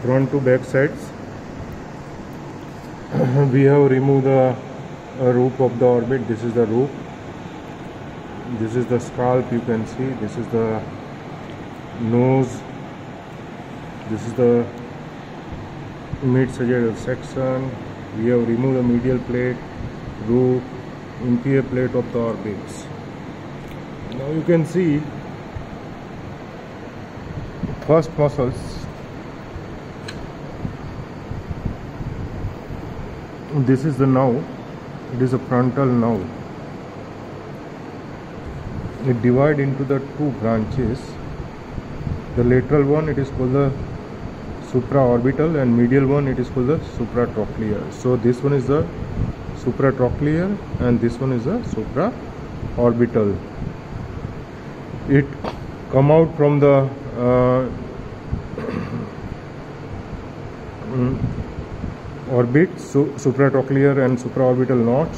front to back sides. We have removed the roof of the orbit. This is the roof. This is the scalp, you can see. This is the nose. This is the mid-sagittal section. We have removed the medial plate, roof, inferior plate of the orbits. Now you can see first muscles. This is the now. It is a frontal now. It divides into the two branches. The lateral one, it is called the supraorbital, and medial one, it is called the supratrochlear. So this one is the supratrochlear and this one is the supraorbital. It come out from the orbit, supratrochlear and supraorbital notch,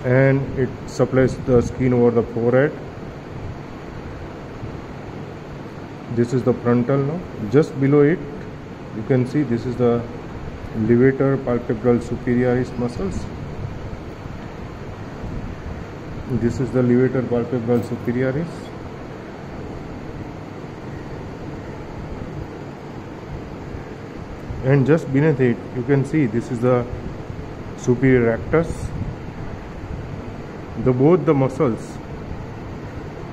and it supplies the skin over the forehead. This is the frontal now. Just below it, you can see this is the levator palpebral superioris muscles. This is the levator palpebral superioris. And just beneath it, you can see this is the superior rectus. Both the muscles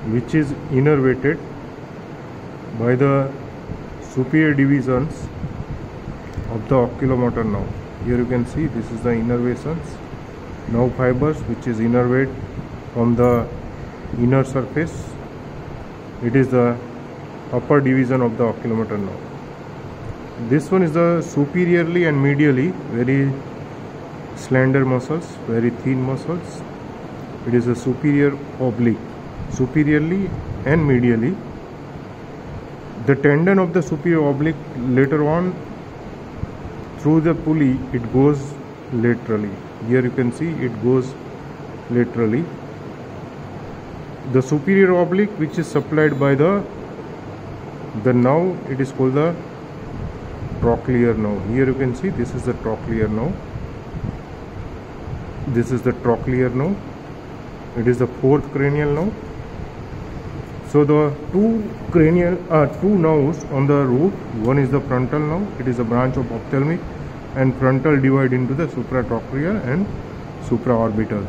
which is innervated by the superior divisions of the oculomotor nerve. Here you can see this is the innervations, nerve fibers which is innervate from the inner surface. It is the upper division of the oculomotor nerve. This one is the superiorly and medially very slender muscles, very thin muscles. It is a superior oblique. Superiorly and medially, the tendon of the superior oblique later on through the pulley it goes laterally. Here you can see it goes laterally. The superior oblique which is supplied by the nerve, it is called the trochlear nerve. Here you can see this is the trochlear nerve. This is the trochlear nerve. It is the fourth cranial nerve. So the two nerves on the roof. One is the frontal nerve. It is a branch of ophthalmic, and frontal divide into the supratrochlear and supraorbital.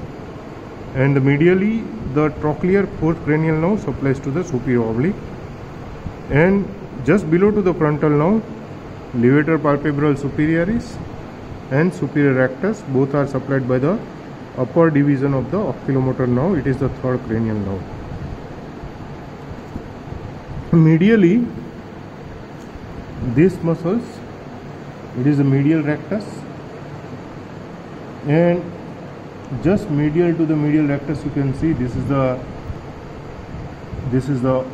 And medially, the trochlear fourth cranial nerve supplies to the superior oblique. And just below to the frontal nerve, levator palpebral superioris and superior rectus, both are supplied by the upper division of the oculomotor nerve. It is the third cranial nerve. Medially, these muscles, it is the medial rectus, and just medial to the medial rectus you can see this is the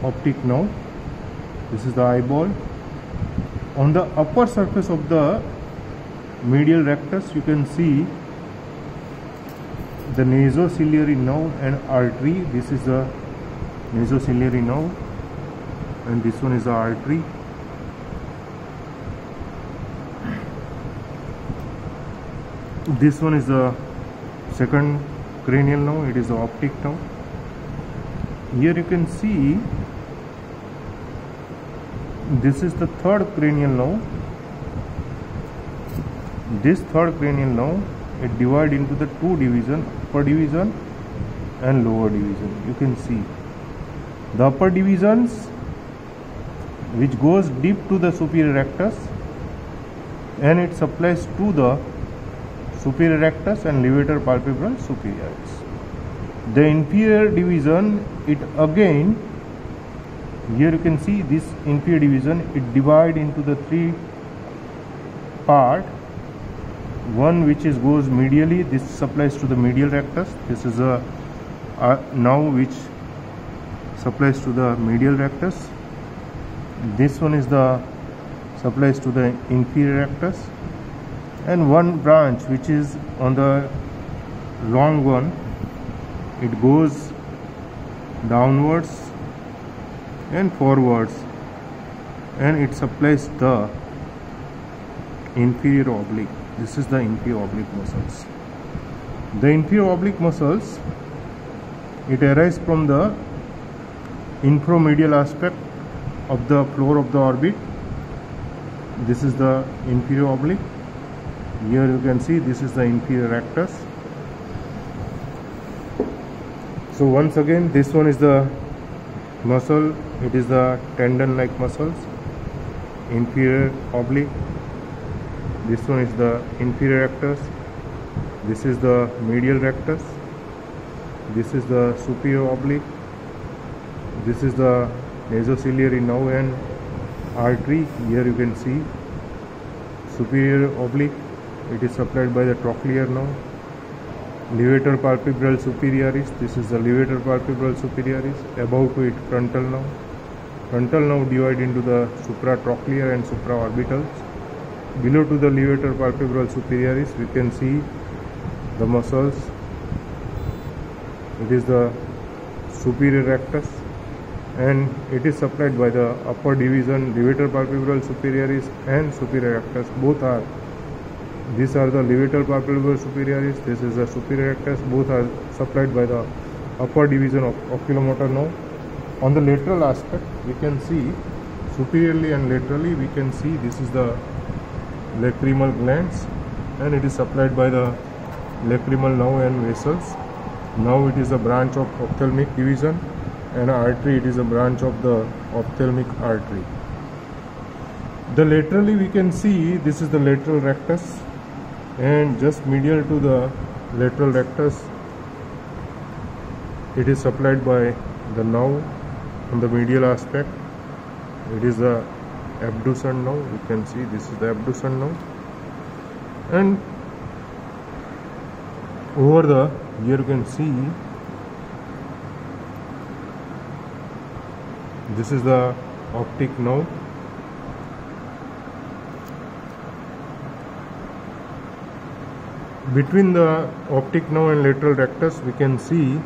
optic nerve. This is the eyeball. On the upper surface of the medial rectus you can see the nasociliary nerve and artery. This is the nasociliary nerve and this one is the artery. This one is the second cranial nerve. It is the optic nerve. Here you can see this is the third cranial nerve. This third cranial nerve, it divides into the two divisions, upper division and lower division. You can see the upper divisions which goes deep to the superior rectus, and it supplies to the superior rectus and levator palpebral superioris. The inferior division, it again, here you can see this inferior division, it divides into the three part. One which is goes medially, this supplies to the medial rectus. This is a nerve which supplies to the medial rectus. This one is the supplies to the inferior rectus, and one branch which is on the long one, it goes downwards and forwards, and it supplies the inferior oblique. This is the inferior oblique muscles. The inferior oblique muscles, it arises from the inframedial aspect of the floor of the orbit. This is the inferior oblique. Here you can see this is the inferior rectus. So once again, this one is the muscle. It is the tendon-like muscles, inferior oblique. This one is the inferior rectus. This is the medial rectus. This is the superior oblique. This is the nasociliary nerve and artery. Here you can see superior oblique. It is supplied by the trochlear nerve. Levator palpebral superioris. This is the levator palpebral superioris. Above to it, frontal nerve. Frontal nerve divided into the supratrochlear and supraorbitals. Below to the levator palpebral superioris, we can see the muscles. It is the superior rectus, and it is supplied by the upper division, levator palpebral superioris and superior rectus. Both are, these are the levator palpebral superioris, this is the superior rectus. Both are supplied by the upper division of oculomotor nerve. On the lateral aspect, we can see superiorly and laterally, we can see this is the lacrimal glands, and it is supplied by the lacrimal nerve and vessels. Now it is a branch of ophthalmic division, and artery, it is a branch of the ophthalmic artery. The laterally we can see this is the lateral rectus, and just medial to the lateral rectus, it is supplied by the nerve on the medial aspect. It is the abducent nerve. You can see this is the abducent nerve, and over the here you can see this is the optic nerve. Between the optic nerve and lateral rectus, we can see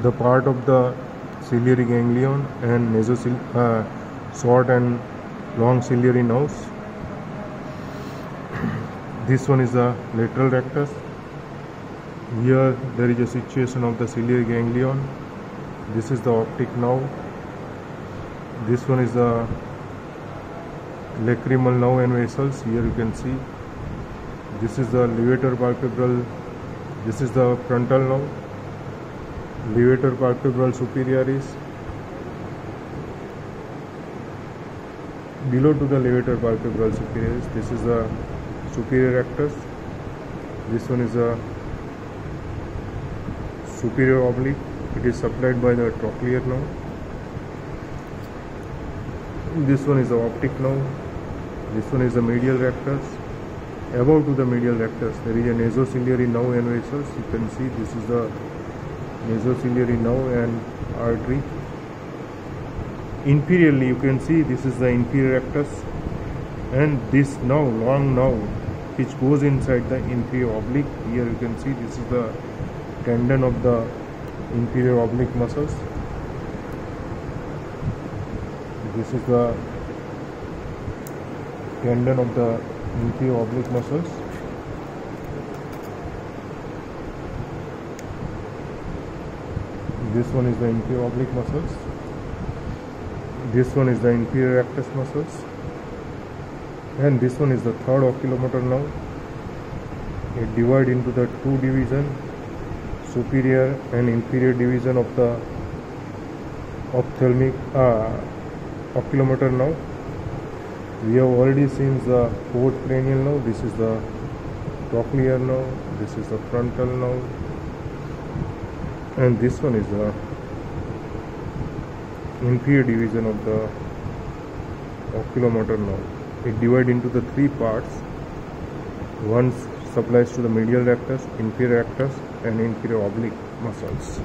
the part of the ciliary ganglion and short and long ciliary nerves. This one is the lateral rectus. Here there is a situation of the ciliary ganglion. This is the optic nerve. This one is the lacrimal nerve and vessels. Here you can see this is the levator palpebral. This is the frontal nerve, levator palpebral superioris. Below to the levator palpebral superioris, this is the superior rectus. This one is the superior oblique. It is supplied by the trochlear nerve. This one is the optic nerve. This one is the medial rectus. Above to the medial rectus, there is a nasociliary nerve and vessels. You can see this is the nasociliary nerve and artery. Inferiorly, you can see this is the inferior rectus, and this nerve, long nerve, which goes inside the inferior oblique. Here you can see this is the tendon of the inferior oblique muscles. This is the tendon of the inferior oblique muscles. This one is the inferior oblique muscles. This one is the inferior rectus muscles, and this one is the third oculomotor nerve. It divides into the two divisions, superior and inferior division of the ophthalmic oculomotor nerve. We have already seen the fourth cranial nerve. This is the trochlear nerve. This is the frontal nerve, and this one is the inferior division of the oculomotor nerve. It divides into the three parts. One supplies to the medial rectus, inferior rectus, and inferior oblique muscles.